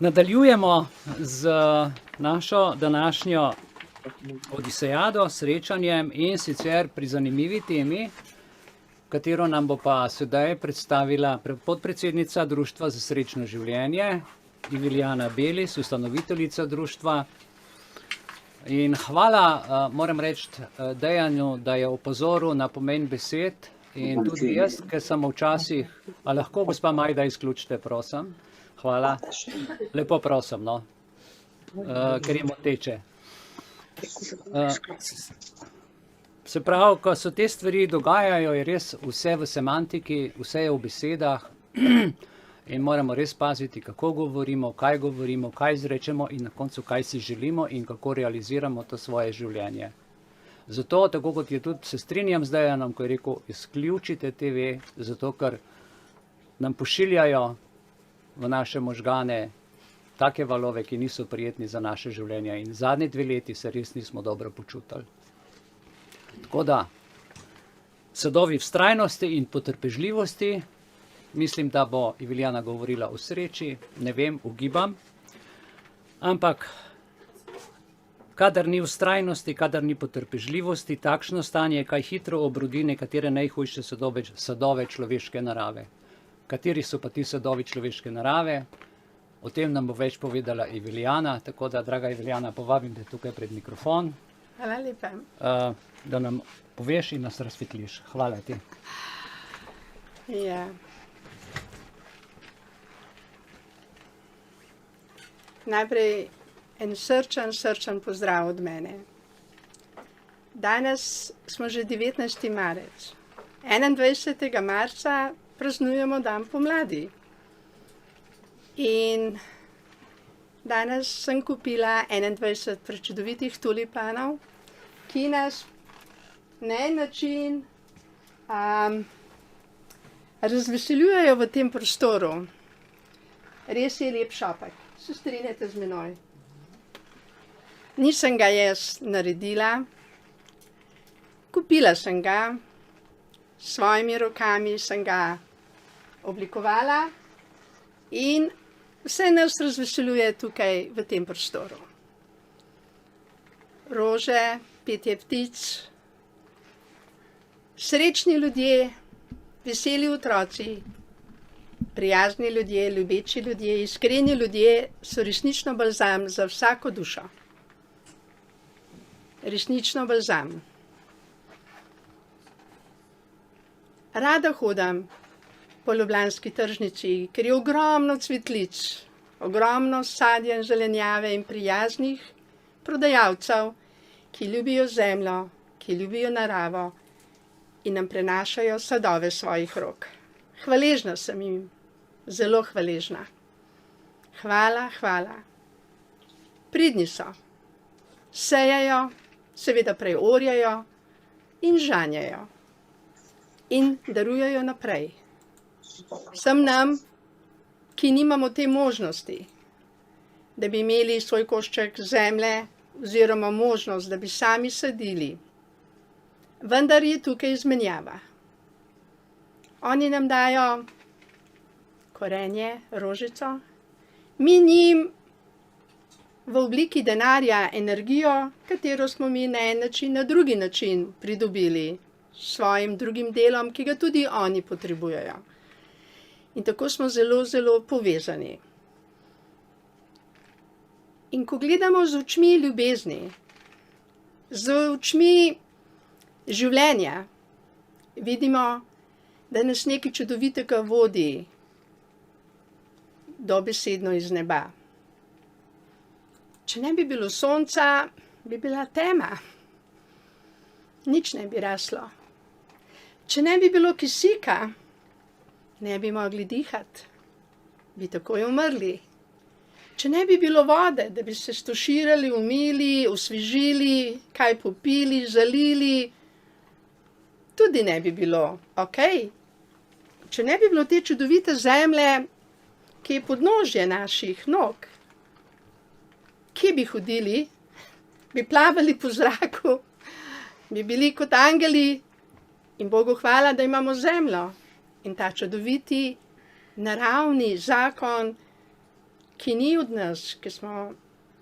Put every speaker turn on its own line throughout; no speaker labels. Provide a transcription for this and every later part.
Nadaljujemo z našo današnjo odisejado, srečanjem in sicer pri zanimivi temi, katero nam bo pa sedaj predstavila podpredsednica Društva za srečno življenje, Ivilijana Belis, ustanoviteljica društva. In hvala, moram reči, Dejanu, da je opozoril na pomen besed in tudi jaz, ker sem včasih, a lahko gospa Majda izključite, prosim. Hvala. Lepo prosim, no. Ker je moteče. Se pravi, ko se te stvari dogajajo, je res vse v semantiki, vse je v besedah in moramo res paziti, kako govorimo, kaj izrečemo in na koncu, kaj si želimo in kako realiziramo to svoje življenje. Zato, tako kot je tudi, se strinjam z Dejanom, ko je rekel, izključite TV, zato ker nam pošiljajo v naše možgane take valove, ki niso prijetni za naše življenje in zadnji 2 leti se res nismo dobro počutili. Tako da, sadovi vztrajnosti in potrpežljivosti, mislim, da bo Ivilijana govorila o sreči, ne vem, ugibam, ampak kadar ni vztrajnosti, kadar ni potrpežljivosti, takšno stanje, kaj hitro obrodi nekatere najhujše sadove človeške narave. Kateri so pa ti sadovi človeške narave? O tem nam bo več povedala Ivilijana, tako da, draga Ivilijana, povabim te tukaj pred mikrofon.
Hvala lepa.
Da nam poveš in nas razsvetliš. Hvala ti.
Ja. Najprej en srčen pozdrav od mene. Danes smo že 19. marec. 21. marca praznujemo dan pomladi. In danes sem kupila 21 prečudovitih tulipanov, ki nas na en način razveseljujejo v tem prostoru. Res je lep šopek. Se strinjate z menoj? Nisem ga jaz naredila. Kupila sem ga. S svojimi rokami sem ga oblikovala in vse nas razveseljuje tukaj v tem prostoru. Rože, petje ptic, srečni ljudje, veseli otroci, prijazni ljudje, ljubeči ljudje, iskreni ljudje so resnično balzam za vsako dušo. Resnično balzam. Rada hodim po ljubljanski tržnici, ker je ogromno cvetlic, ogromno sadja in zelenjave in prijaznih prodajalcev, ki ljubijo zemljo, ki ljubijo naravo in nam prenašajo sadove svojih rok. Hvaležna sem jim, zelo hvaležna. Hvala, hvala. Pridni so. Sejajo, seveda prej orjajo in žanjajo. In darujejo naprej. Vsem nam, ki nimamo te možnosti, da bi imeli svoj košček zemlje oziroma možnost, da bi sami sadili. Vendar je tukaj izmenjava. Oni nam dajo korenje, rožico, mi njim v obliki denarja energijo, katero smo mi na en način, na drugi način pridobili s svojim drugim delom, ki ga tudi oni potrebujejo. In tako smo zelo, zelo povezani. In ko gledamo z očmi ljubezni, z očmi življenja, vidimo, da nas nekaj čudovitega vodi dobesedno iz neba. Če ne bi bilo sonca, bi bila tema. Nič ne bi raslo. Če ne bi bilo kisika, ne bi mogli dihati, bi takoj umrli. Če ne bi bilo vode, da bi se stuširali, umili, osvežili, kaj popili, zalili, tudi ne bi bilo okej. Če ne bi bilo te čudovite zemlje, ki je podnožje naših nog, kje bi hodili? Bi plavali po zraku, bi bili kot angeli in Bogu hvala, da imamo zemljo in ta čudoviti naravni zakon, ki ni od nas, ki smo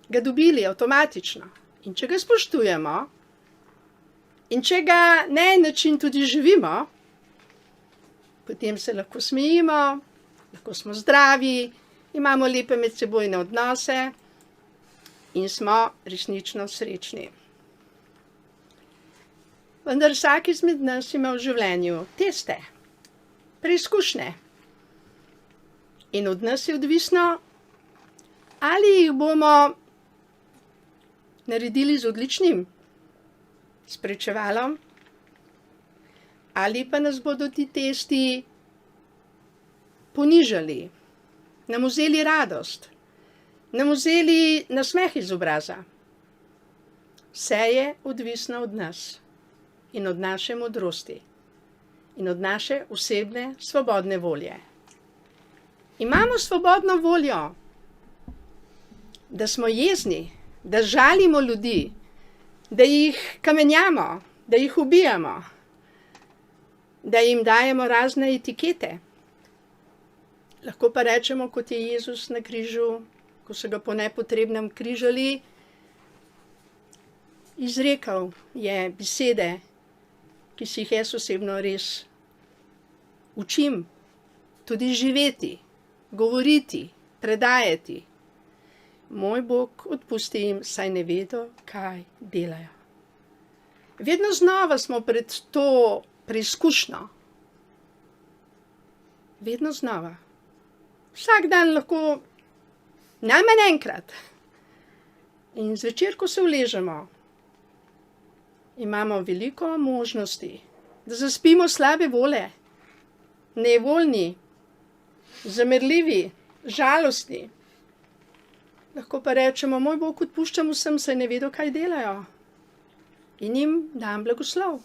ga dobili avtomatično. In če ga spoštujemo, in če ga na en način tudi živimo, potem se lahko smejimo, lahko smo zdravi, imamo lepe medsebojne odnose in smo resnično srečni. Vendar vsak izmed nas ima v življenju teste, preizkušnje. In od nas je odvisno, ali jih bomo naredili z odličnim spričevalom, ali pa nas bodo ti testi ponižali, nam vzeli radost, nam vzeli nasmeh iz obraza. Vse je odvisno od nas in od naše modrosti in od naše osebne svobodne volje. Imamo svobodno voljo, da smo jezni, da žalimo ljudi, da jih kamenjamo, da jih ubijamo, da jim dajemo razne etikete. Lahko pa rečemo, kot je Jezus na križu, ko so ga po nepotrebnem križali, izrekel je besede, ki si jih jaz osebno res učim, tudi živeti, govoriti, predajati. Moj Bog, odpusti jim, saj ne vedo, kaj delajo. Vedno znova smo pred to preizkušnjo. Vedno znova. Vsak dan lahko najmanj enkrat. In zvečer, ko se uležemo, imamo veliko možnosti, da zaspimo slabe vole, nevoljni, zamerljivi, žalostni. Lahko pa rečemo, moj Bog, odpuščam vsem, saj ne vedo, kaj delajo. In jim dam blagoslov.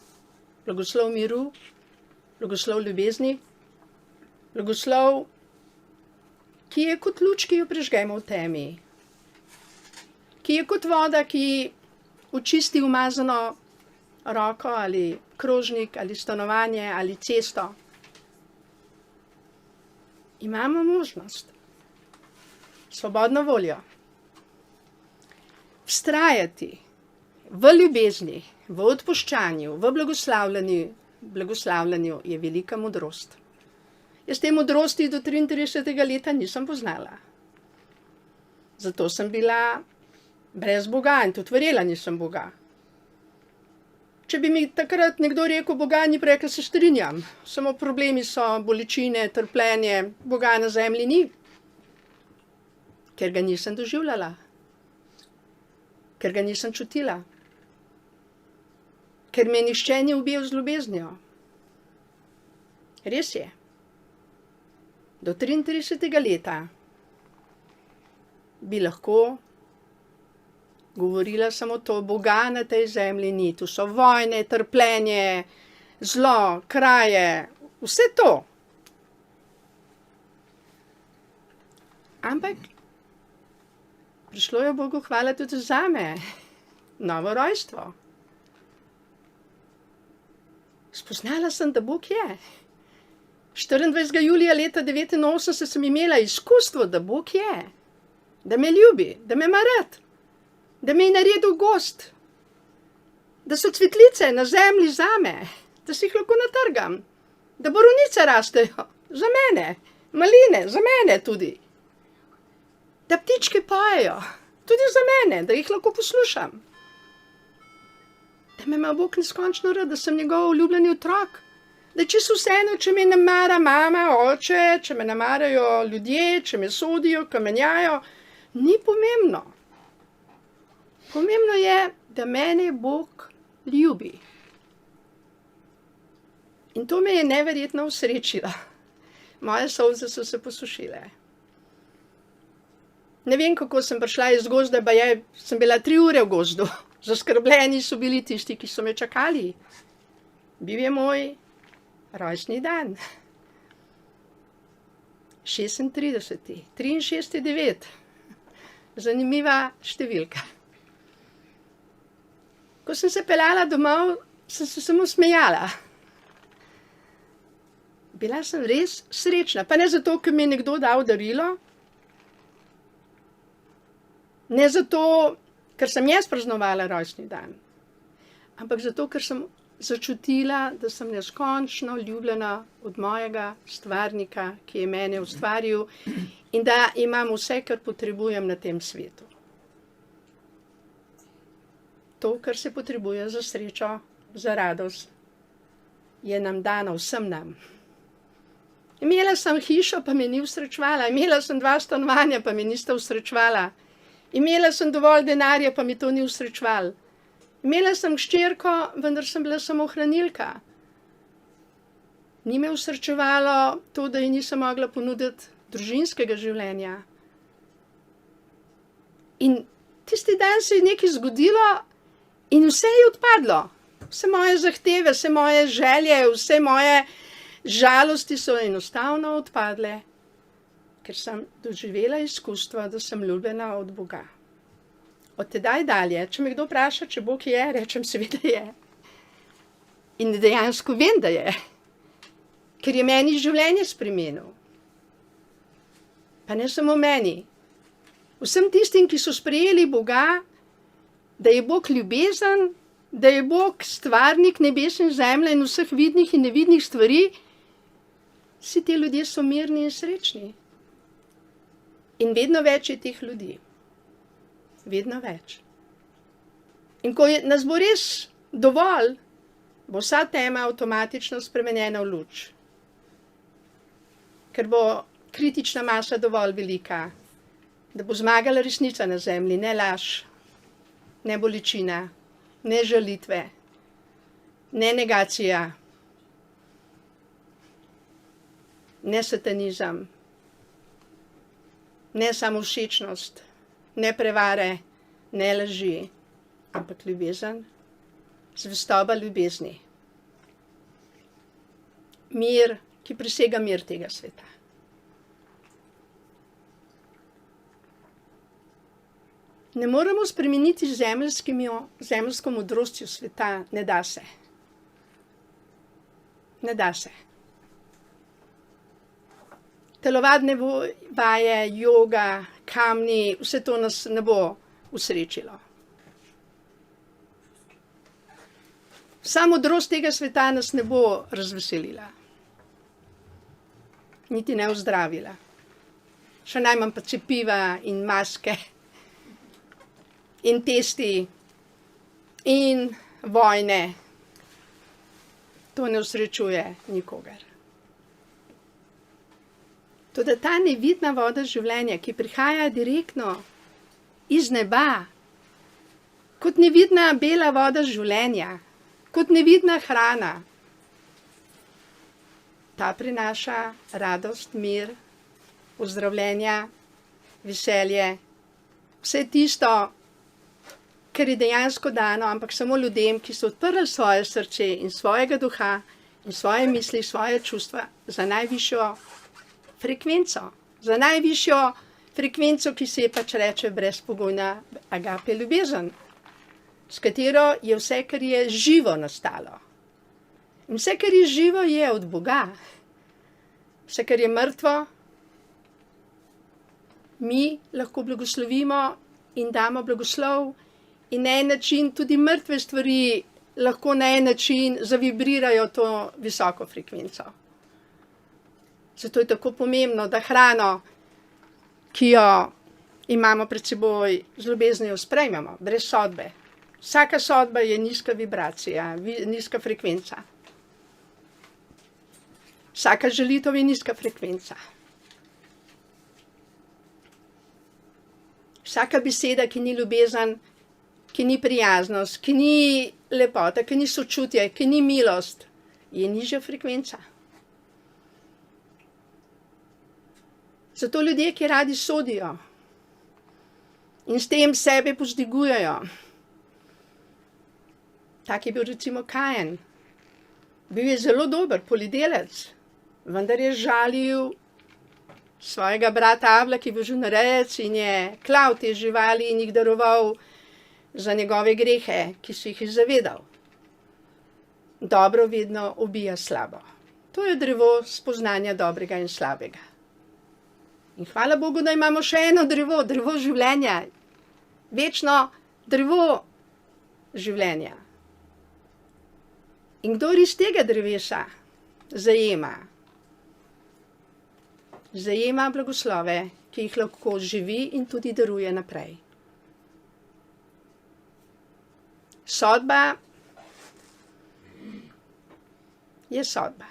Blagoslov miru, blagoslov ljubezni, blagoslov, ki je kot luč, ki jo prižgemo v temi. Ki je kot voda, ki očisti umazano roko ali krožnik ali stanovanje ali cesto. Imamo možnost, svobodno voljo, vztrajati v ljubezni, v odpuščanju, v blagoslavljanju je velika modrost. Jaz te modrosti do 33. leta nisem poznala. Zato sem bila brez Boga in tudi verjela nisem Boga. Če bi mi takrat nekdo rekel, Boga ni, bi rekla, se strinjam. Samo problemi so, bolečine, trpljenje, Boga na zemlji ni. Ker ga nisem doživljala. Ker ga nisem čutila. Ker me nihče ni ubijal z ljubeznijo. Res je. Do 33. leta bi lahko govorila samo to, Boga na tej zemlji ni. Tu so vojne, trpljenje, zlo, kraje, vse to. Ampak prišlo je Bogu hvala tudi zame, novo rojstvo. Spoznala sem, da Bog je. 24. julija leta 1989 sem imela izkustvo, da Bog je, da me ljubi, da me ima rad, da me je naredil gost, da so cvetlice na zemlji zame, da si jih lahko natrgam, da borovnice rastejo za mene, maline za mene tudi, da ptičke pojejo tudi za mene, da jih lahko poslušam, da me ima Bog neskončno rad, da sem njegov ljubljeni otrok, da čisto vseeno, če me ne mara mama, oče, če me ne marajo ljudje, če me sodijo, kamenjajo, ni pomembno. Pomembno je, da mene Bog ljubi. In to me je neverjetno usrečilo. Moje solze so se posušile. Ne vem, kako sem prišla iz gozda, sem bila 3 ure v gozdu. Zaskrbljeni so bili tisti, ki so me čakali. Bil je moj rojstni dan. 36. 63 je 9. Zanimiva številka. Ko sem se peljala domov, sem se samo smejala. Bila sem res srečna. Pa ne zato, ker mi je nekdo dal darilo, Ne zato, ker sem jaz praznovala rojstni dan, ampak zato, ker sem začutila, da sem neskončno ljubljena od mojega stvarnika, ki je mene ustvaril in da imam vse, kar potrebujem na tem svetu. To, kar se potrebuje za srečo, za radost, je nam dano vsem nam. Imela sem hišo, pa me ni usrečevala. Imela sem 2 stanovanja, pa me nista usrečevala. Imela sem dovolj denarja, pa mi to ni usrečevalo. Imela sem hčerko, vendar sem bila samo hranilka. Ni me usrečevalo to, da ji nisem mogla ponuditi družinskega življenja. In tisti dan se je nekaj zgodilo in vse je odpadlo. Vse moje zahteve, vse moje želje, vse moje žalosti so enostavno odpadle, ker sem doživela izkustvo, da sem ljubljena od Boga. Od tedaj dalje, če me kdo vpraša, če Bog je, rečem seveda je. In dejansko vem, da je. Ker je meni življenje spremenil. Pa ne samo meni. Vsem tistim, ki so sprejeli Boga, da je Bog ljubezen, da je Bog stvarnik nebes in zemlje in vseh vidnih in nevidnih stvari, vsi ti ljudje so mirni in srečni. In vedno več je teh ljudi. Vedno več. In ko nas bo res dovolj, bo vsa tema avtomatično spremenjena v luč. Ker bo kritična masa dovolj velika, da bo zmagala resnica na zemlji, ne laž, ne bolečina, ne žalitve, ne negacija, ne satanizem, ne samovšečnost, ne prevare, ne laži, ampak ljubezen, zvestoba ljubezni. Mir, ki presega mir tega sveta. Ne moremo spremeniti zemeljsko modrostjo sveta, ne da se. Ne da se. Telovadne vaje, joga, kamni, vse to nas ne bo usrečilo. Vsa modrost tega sveta nas ne bo razveselila. Niti ne ozdravila. Še najmanj pa cepiva in maske in testi in vojne. To ne usrečuje nikogar. Toda ta nevidna voda življenja, ki prihaja direktno iz neba, kot nevidna bela voda življenja, kot nevidna hrana, ta prinaša radost, mir, pozdravljenja, veselje, vse tisto, kar je dejansko dano, ampak samo ljudem, ki so odprli svoje srce in svojega duha in svoje misli, svoje čustva za najvišjo frekvenco. Za najvišjo frekvenco, ki se je pač reče brezpogojna agape ljubezen, s katero je vse, kar je živo nastalo. In vse, kar je živo, je od Boga. Vse, kar je mrtvo, mi lahko blagoslovimo in damo blagoslov in na en način tudi mrtve stvari lahko na en način zavibrirajo to visoko frekvenco. Zato je tako pomembno, da hrano, ki jo imamo pred seboj, z ljubeznijo sprejmemo, brez sodbe. Vsaka sodba je nizka vibracija, nizka frekvenca. Vsaka žalitev je nizka frekvenca. Vsaka beseda, ki ni ljubezen, ki ni prijaznost, ki ni lepota, ki ni sočutje, ki ni milost, je nižja frekvenca. Zato ljudje, ki radi sodijo in s tem sebe povzdigujejo. Tak je bil recimo Kain. Bil je zelo dober poljedelec, vendar je žalil svojega brata Abla, ki je bil živinorejec in je klal te živali in jih daroval za njegove grehe, ki si jih je zavedal. Dobro vedno ubija slabo. To je drevo spoznanja dobrega in slabega. In hvala Bogu, da imamo še eno drevo, drevo življenja. večno drevo življenja. In kdor iz tega drevesa zajema blagoslove, ki jih lahko živi in tudi daruje naprej. Sodba je sodba.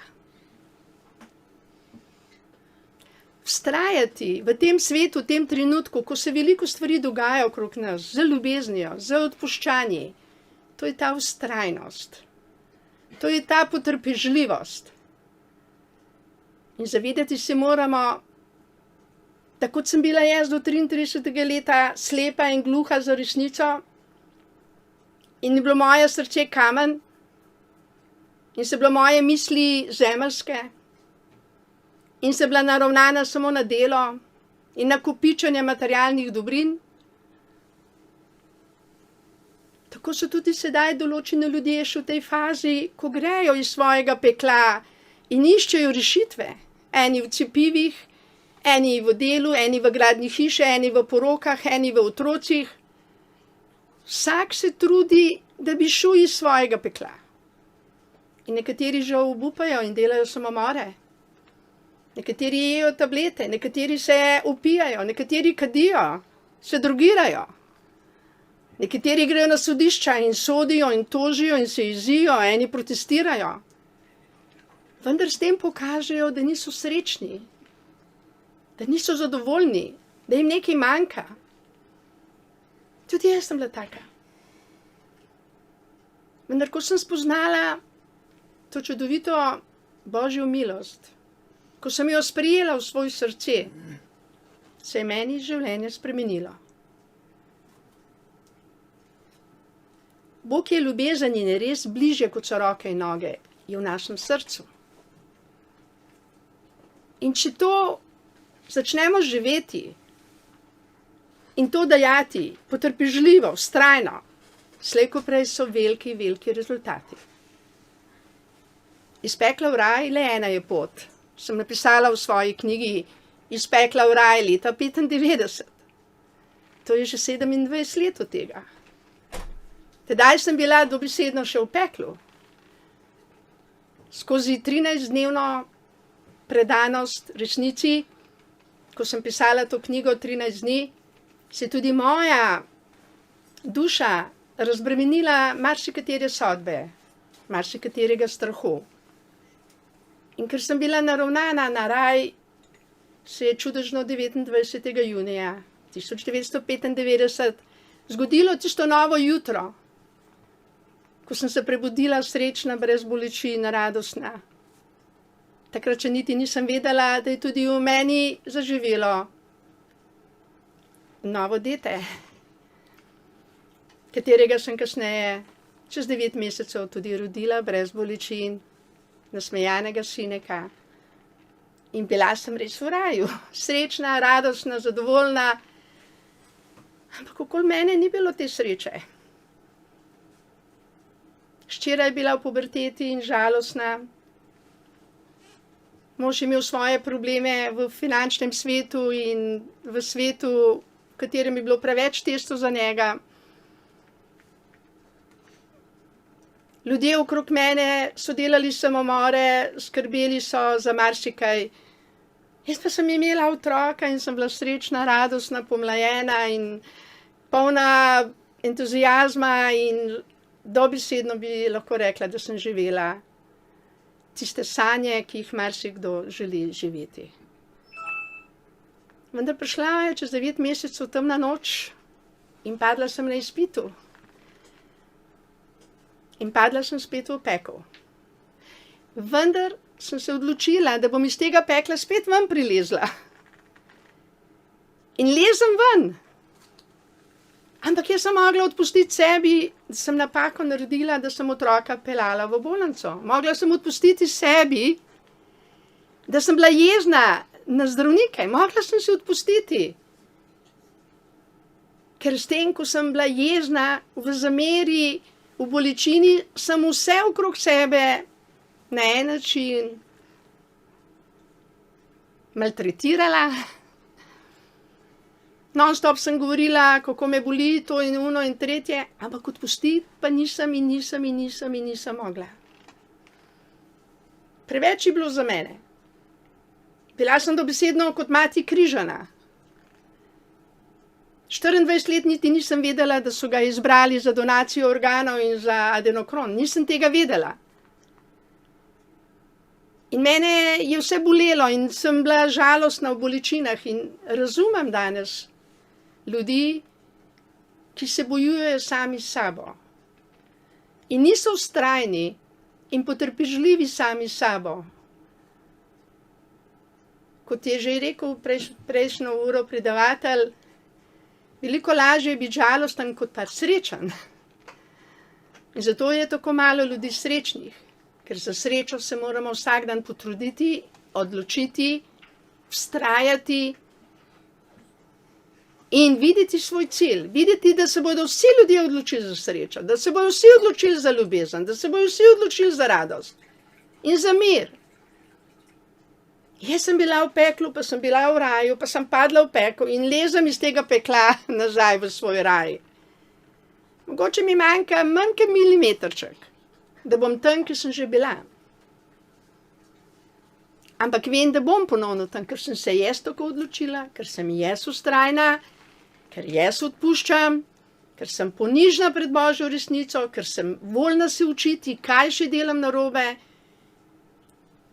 Vztrajati v tem svetu, v tem trenutku, ko se veliko stvari dogaja okrog nas, z ljubeznijo, z odpuščanjem, to je ta vztrajnost. To je ta potrpežljivost. In zavedati se moramo, da kot sem bila jaz do 33. leta slepa in gluha za resnico in je bilo moje srce kamen in so bile moje misli zemeljske in sem bila naravnana samo na delo in na kopičenje materialnih dobrin, tako so tudi sedaj določeni ljudje še v tej fazi, ko grejo iz svojega pekla in iščejo rešitve. Eni v cepivih, eni v delu, eni v gradnji hiše, eni v porokah, eni v otrocih. Vsak se trudi, da bi šel iz svojega pekla. In nekateri žal obupajo in delajo samomore. Nekateri jejo tablete, nekateri se upijajo, nekateri kadijo, se drogirajo. Nekateri grejo na sodišča in sodijo in tožijo in se jezijo, eni protestirajo. Vendar s tem pokažejo, da niso srečni, da niso zadovoljni, da jim nekaj manjka. Tudi jaz sem bila taka. Vendar ko sem spoznala to čudovito Božjo milost, ko sem jo sprejela v svoje srce, se je meni življenje spremenilo. Bog je ljubezen in je res bližje kot so roke in noge, je v našem srcu. In če to začnemo živeti in to dajati potrpežljivo, vztrajno, slej ko prej so veliki, veliki rezultati. Iz pekla v raj le ena je pot. Sem napisala v svoji knjigi Iz pekla v raj leta 95. To je že 27 let od tega. Tedaj sem bila dobesedno še v peklu. Skozi 13-dnevno predanost resnici, ko sem pisala to knjigo 13 dni, se je tudi moja duša razbremenila marsikatere sodbe, marsikaterega strahu. In ker sem bila naravnana na raj, se je čudežno 29. junija 1995 zgodilo tisto novo jutro, ko sem se prebudila srečna, brez bolečin, radostna. Takrat še niti nisem vedela, da je tudi v meni zaživelo novo dete, katerega sem kasneje, čez 9 mesecev, tudi rodila, brez bolečin, nasmejanega sineka. In bila sem res v raju, srečna, radostna, zadovoljna, ampak okoli mene ni bilo te sreče. Hčera je bila v puberteti in žalostna. Mož je imel svoje probleme v finančnem svetu in v svetu, v katerem je bilo preveč testov za njega. Ljudje okrog mene so delali samomore, skrbeli so za marsikaj. Jaz pa sem imela otroka in sem bila srečna, radostna, pomlajena in polna entuziazma in dobesedno bi lahko rekla, da sem živela tiste sanje, ki jih marsikdo želi živeti. Vendar prišla je čez 9 mesecev temna noč in padla sem na izpitu. In padla sem spet v pekel. Vendar sem se odločila, da bom iz tega pekla spet ven prilezla. In lezem ven. Ampak jaz sem mogla odpustiti sebi, da sem napako naredila, da sem otroka peljala v bolnico. Mogla sem odpustiti sebi, da sem bila jezna na zdravnike. Mogla sem se odpustiti. Ker s tem, ko sem bila jezna v zameri, v bolečini, sem vse okrog sebe na en način maltretirala. Non-stop sem govorila, kako me boli, to in uno in tretje, ampak odpustiti pa nisem mogla. Preveč je bilo za mene. Bila sem dobesedno kot mati križana. 24 let niti nisem vedela, da so ga izbrali za donacijo organov in za adenokron. Nisem tega vedela. In mene je vse bolelo in sem bila žalostna v bolečinah in razumem danes ljudi, ki se bojujejo sami s sabo. In niso vztrajni in potrpežljivi sami s sabo. Kot je že rekel prejšnjo uro predavatelj, veliko lažje je biti žalosten kot pa srečen. In zato je tako malo ljudi srečnih, ker za srečo se moramo vsak dan potruditi, odločiti, vztrajati in videti svoj cilj. Videti, da se bodo vsi ljudje odločili za srečo, da se bodo vsi odločili za ljubezen, da se bodo vsi odločili za radost in za mir. Jaz sem bila v peklu, pa sem bila v raju, pa sem padla v pekel in lezem iz tega pekla nazaj v svoj raj. Mogoče mi manjka manj kot milimetrček, da bom tam, ki sem že bila. Ampak vem, da bom ponovno tam, ker sem se jaz tako odločila, ker sem jaz vztrajna, ker jaz odpuščam, ker sem ponižna pred Božjo resnico, ker sem voljna se učiti, kaj še delam narobe.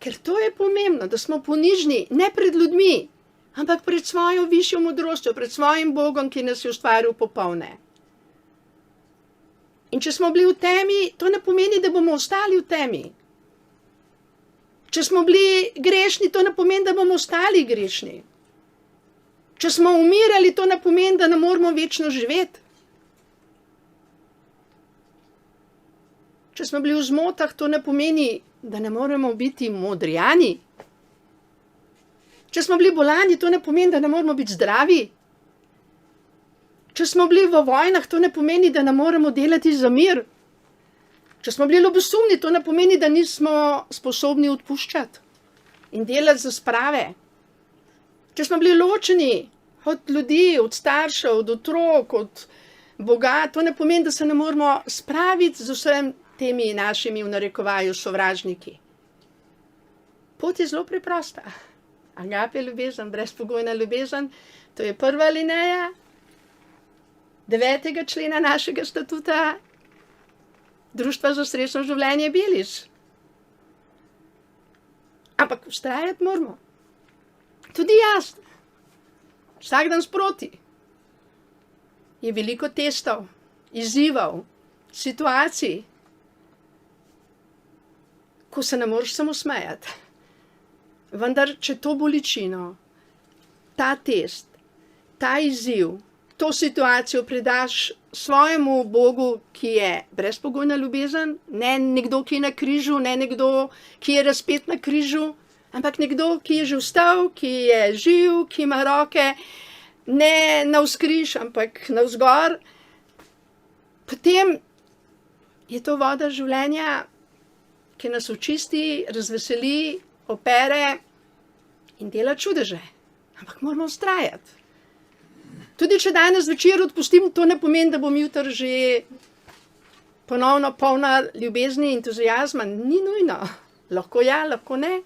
Ker to je pomembno, da smo ponižni, ne pred ljudmi, ampak pred svojo višjo modrostjo, pred svojim Bogom, ki nas je ustvaril popolne. In če smo bili v temi, to ne pomeni, da bomo ostali v temi. Če smo bili grešni, to ne pomeni, da bomo ostali grešni. Če smo umirali, to ne pomeni, da ne moramo večno živeti. Če smo bili v zmotah, to ne pomeni, da ne moremo biti modrijani. Če smo bili bolani, to ne pomeni, da ne moremo biti zdravi. Če smo bili v vojnah, to ne pomeni, da ne moremo delati za mir. Če smo bili ljubosumni, to ne pomeni, da nismo sposobni odpuščati in delati za sprave. Če smo bili ločeni od ljudi, od staršev, od otrok, od Boga, to ne pomeni, da se ne moremo spraviti z vsem temi našimi v narekovaju sovražniki. Pot je zelo preprosta. Agape ljubezen, brezpogojna ljubezen, to je prva alineja 9. člena našega statuta Društva za srečno življenje Beliš. Ampak vztrajati moramo. Tudi jaz. Vsak dan sproti. Je veliko testov, izzivov, situacij, ko se ne moreš samo smejati. Vendar, če to bolečino, ta test, ta izziv, to situacijo predaš svojemu Bogu, ki je brezpogojna ljubezen, ne nekdo, ki je na križu, ne nekdo, ki je razpet na križu, ampak nekdo, ki je že vstal, ki je živ, ki ima roke, ne navzkriž, ampak navzgor, potem je to voda življenja, ki nas očisti, razveseli, opere in dela čudeže. Ampak moramo vztrajati. Tudi če danes večer odpustim, to ne pomeni, da bom jutri že ponovno polna ljubezni in entuziazma. Ni nujno. Lahko ja, lahko ne.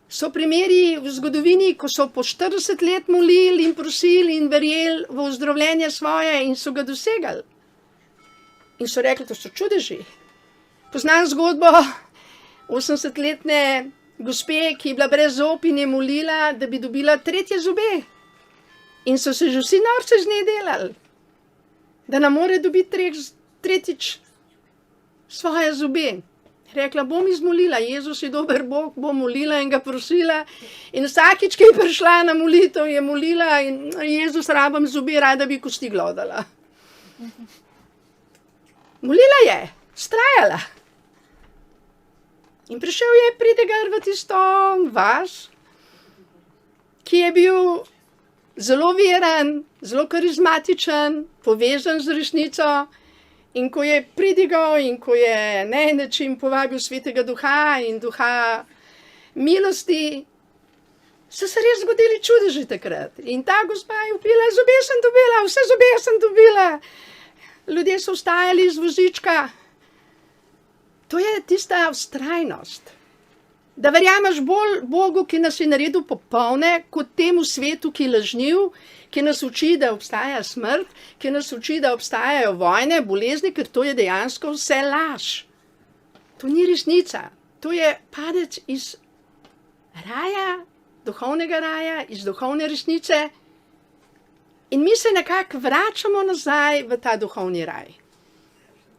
So primeri v zgodovini, ko so po 40 let molili in prosili in verjeli v ozdravljenje svoje in so ga dosegali. In so rekli, to so čudeži. Poznam zgodbo 80-letne gospe, ki je bila brez zob in je molila, da bi dobila 3. zobe. In so se že vsi norce z njej delali, da ne more dobiti 3. svoje zobe. Rekla, bom izmolila, Jezus je dober Bog, bom molila in ga prosila. In vsakič, ki je prišla na molitev, je molila in Jezus, rabim zobe, rada bi kosti glodala. Molila je, vztrajala. In prišel je pridigar v tisto vas, ki je bil zelo veren, zelo karizmatičen, povezan z resnico. In ko je pridigal in ko je na en način povabil Svetega Duha in Duha milosti, so se res zgodili čudeži takrat. In ta gospa je upila, zobe sem dobila, vse zobe sem dobila. Ljudje so vstajali iz vozička. To je tista vztrajnost. Da verjameš bolj Bogu, ki nas je naredil popolne, kot temu svetu, ki je lažniv, ki nas uči, da obstaja smrt, ki nas uči, da obstajajo vojne, bolezni, ker to je dejansko vse laž. To ni resnica. To je padec iz raja, duhovnega raja, iz duhovne resnice. In mi se nekako vračamo nazaj v ta duhovni raj.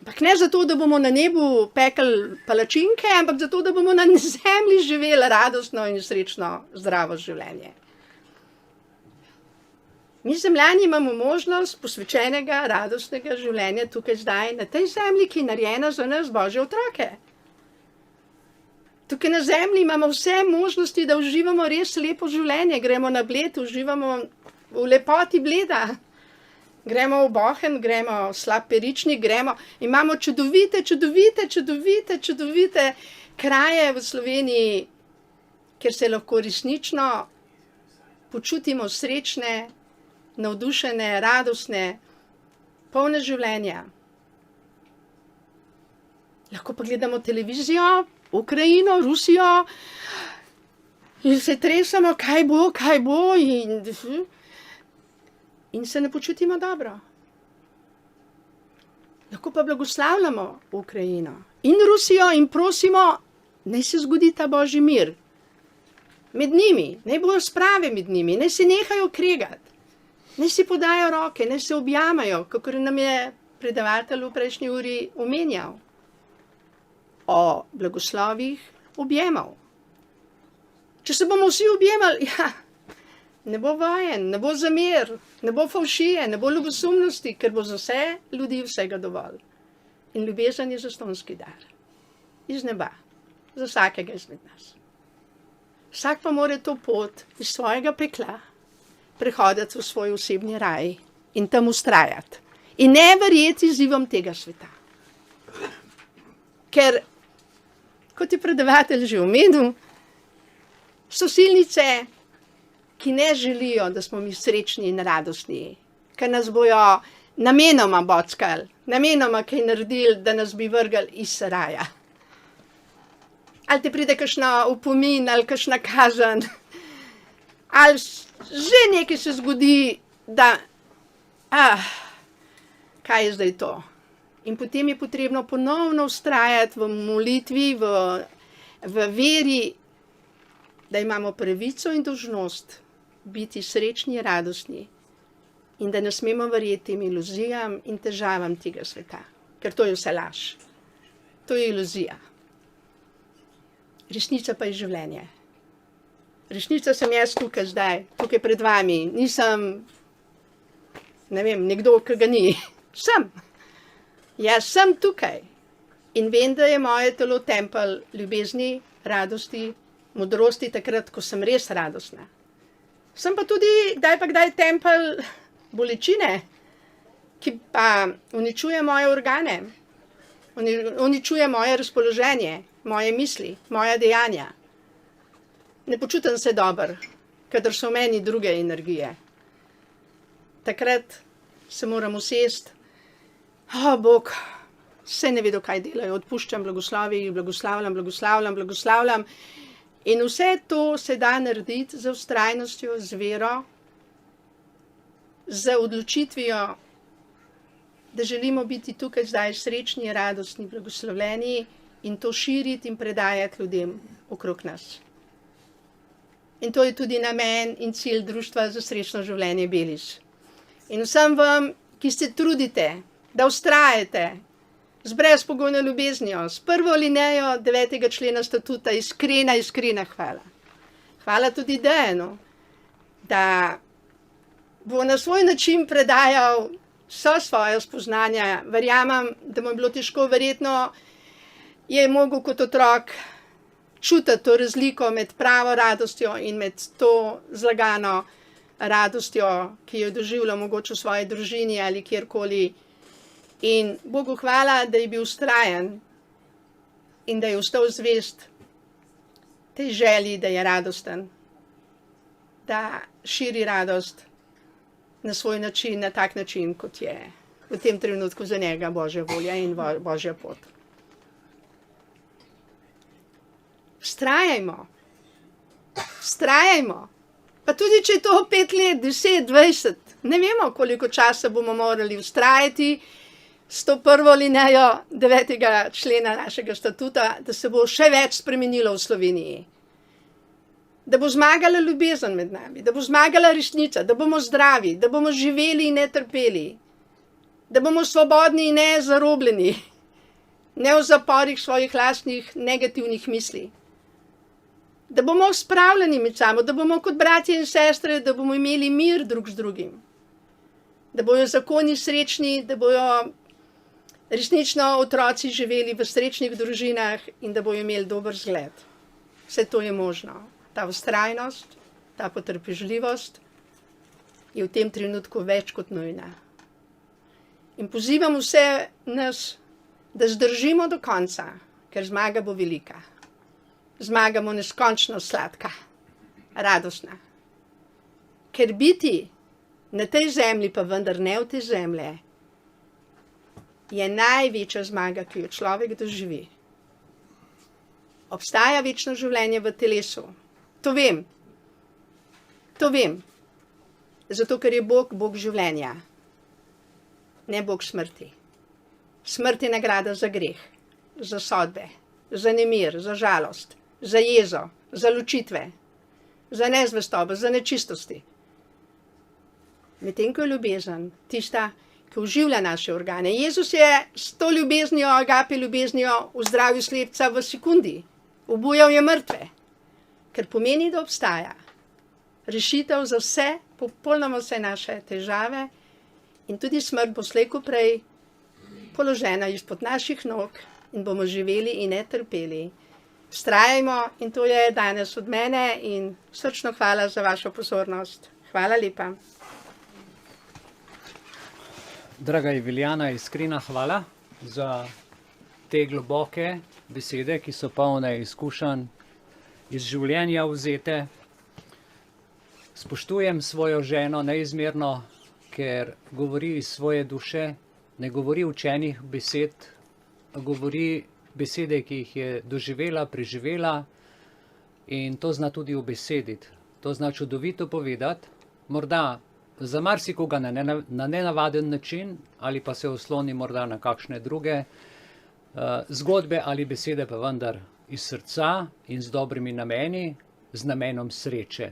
Ampak ne zato, da bomo na nebu pekli palačinke, ampak zato, da bomo na zemlji živeli radostno in srečno zdravo življenje. Mi zemljani imamo možnost posvečenega, radostnega življenja tukaj zdaj, na tej zemlji, ki je narejena za nas, Božje otroke. Tukaj na zemlji imamo vse možnosti, da uživamo res lepo življenje. Gremo na Bled, uživamo v lepoti Bleda. Gremo v Bohinj, gremo v Slap Peričnik, imamo čudovite kraje v Sloveniji, kjer se lahko resnično počutimo srečne, navdušene, radostne, polne življenja. Lahko pa gledamo televizijo, Ukrajino, Rusijo in se tresemo, kaj bo in se ne počutimo dobro. Lahko pa blagoslavljamo Ukrajino in Rusijo in prosimo, naj se zgodi ta Božji mir med njimi, naj bojo sprave med njimi, naj se nehajo kregati, naj si podajo roke, naj se objamajo, kakor nam je predavatelj v prejšnji uri omenjal. O blagoslovih objemov. Če se bomo vsi objemali, ne bo vojen, ne bo zamer, ne bo favšije, ne bo ljubosumnosti, ker bo za vse ljudi vsega dovolj. In ljubezen je zastonski dar. Iz neba. Za vsakega izmed nas. Vsak pa mora to pot iz svojega pekla prehoditi v svoj osebni raj in tam vztrajati. In ne verjeti izzivom tega sveta. Ker, kot je predavatelj že omenil, so silnice, ki ne želijo, da smo mi srečni in radostni, ker nas bojo namenoma bockali, namenoma kaj naredili, da nas bi vrgli iz raja. Ali ti pride kakšna opomin, ali kakšna kazen, ali že nekaj se zgodi, da, kaj je zdaj to? In potem je potrebno ponovno vztrajati v molitvi, v veri, da imamo pravico in dolžnost biti srečni in radostni in da ne smemo verjeti tem iluzijam in težavam tega sveta, ker to je vse laž. To je iluzija. Resnica pa je življenje. Resnica sem jaz tukaj zdaj, tukaj pred vami. Nisem, ne vem, nekdo, ki ga ni. Sem. Jaz sem tukaj in vem, da je moje telo tempelj ljubezni, radosti, modrosti, takrat, ko sem res radostna. Sem pa tudi kdaj tempelj bolečine, ki pa uničuje moje organe, uničuje moje razpoloženje, moje misli, moja dejanja. Ne počutim se dobro, kadar so v meni druge energije. Takrat se moram usesti. Bog, vse ne vedo, kaj delajo, odpuščam, blagoslavljam. In vse to se da narediti z vztrajnostjo, z vero, z odločitvijo, da želimo biti tukaj zdaj srečni, radostni, blagoslovljeni in to širiti in predajati ljudem okrog nas. In to je tudi namen in cilj Društva za srečno življenje Beliš. In vsem vam, ki se trudite, da vztrajate z brezpogojno ljubeznijo, s prvo alinejo 9. člena statuta, iskrena hvala. Hvala tudi Dejanu, da bo na svoj način predajal vsa svoja spoznanja. Verjamem, da mu je bilo težko, verjetno je mogel kot otrok čutiti to razliko med pravo radostjo in med to zlagano radostjo, ki jo je doživljal mogoče v svoji družini ali kjerkoli. In Bogu hvala, da je bil vztrajen in da je ostal zvest tej želji, da je radosten. da širi radost na svoj način, na tak način, kot je v tem trenutku za njega Božja volja in Božja pot. Vztrajajmo. Vztrajajmo. Pa tudi, če je to 5 let, 10, 20, ne vemo, koliko časa bomo morali vztrajati s to prvo alinejo 9. člena našega statuta, da se bo še več spremenilo v Sloveniji. Da bo zmagala ljubezen med nami, da bo zmagala resnica, da bomo zdravi, da bomo živeli in ne trpeli, da bomo svobodni in ne zarobljeni, ne v zaporih svojih lastnih negativnih misli. Da bomo spravljeni med sabo, da bomo kot bratje in sestre, da bomo imeli mir drug z drugim. Da bojo zakoni srečni, da bojo resnično otroci živeli v srečnih družinah in da bojo imeli dober zgled. Vse to je možno. Ta vztrajnost, ta potrpežljivost je v tem trenutku več kot nujna. In pozivam vse nas, da zdržimo do konca, ker zmaga bo velika. Zmaga bo neskončno sladka, radostna. Ker biti na tej zemlji, pa vendar ne v tej zemlji, je največja zmaga, ki jo človek doživi. Obstaja večno življenje v telesu. To vem. To vem. Zato, ker je Bog, Bog življenja. Ne Bog smrti. Smrt je nagrada za greh, za sodbe, za nemir, za žalost, za jezo, za ločitve, za nezvestobo, za nečistosti. Medtem ko je ljubezen tista, ki oživlja naše organe. Jezus je s to ljubeznijo, agape ljubeznijo, ozdravil slepca v sekundi. Obujal je mrtve. Ker pomeni, da obstaja rešitev za vse, popolnoma vse naše težave in tudi smrt bo slej ko prej položena izpod naših nog in bomo živeli in ne trpeli. Vztrajajmo in to je danes od mene in srčno hvala za vašo pozornost. Hvala lepa.
Draga Eveljana, iskrena hvala za te globoke besede, ki so polne izkušenj iz življenja vzete. Spoštujem svojo ženo neizmerno, ker govori iz svoje duše, ne govori učenih besed, govori besede, ki jih je doživela, preživela in to zna tudi ubesediti. To zna čudovito povedati, morda za marsikoga na nenavaden način ali pa se osloni morda na kakšne druge zgodbe ali besede, pa vendar iz srca in z dobrimi nameni, z namenom sreče.